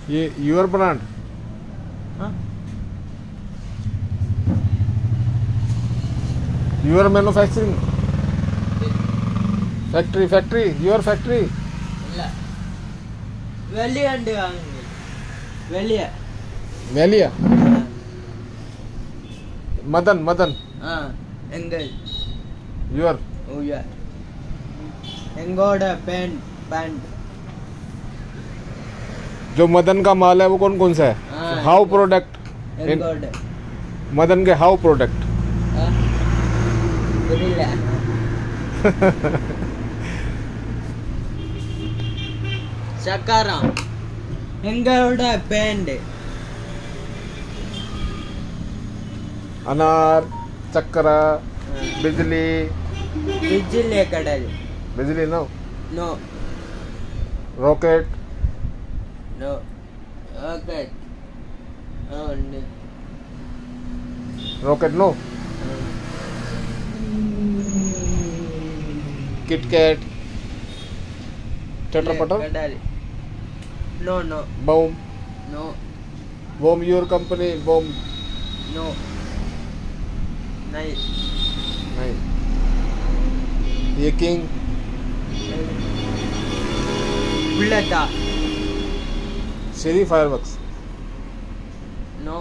ये your brand हाँ your manufacturing factory your factory ഇല്ല വലിയ കണ്ട് വാങ്ങുന്നില്ല വലിയ वेलिया मदन ആ എങ്കൽ योर ഓയ എങ്കോടെ पैंट जो मदन का माल है वो कौन कौन सा है हाँ, हाउ प्रोडक्ट എങ്കോടെ मदन के हाउ प्रोडक्ट ഇതില്ല ശക്കാറാം എങ്കോടെ पैंट अनार चक्करा बिजली बिजली कड़ल बिजली no no rocket no okay ഉണ്ട് रॉकेट नो किटकैट चटर पटर कड़ल no no bomb no bomb your company bomb no नहीं नहीं ये किंग बुलेटा सीरी फायरवर्क्स नो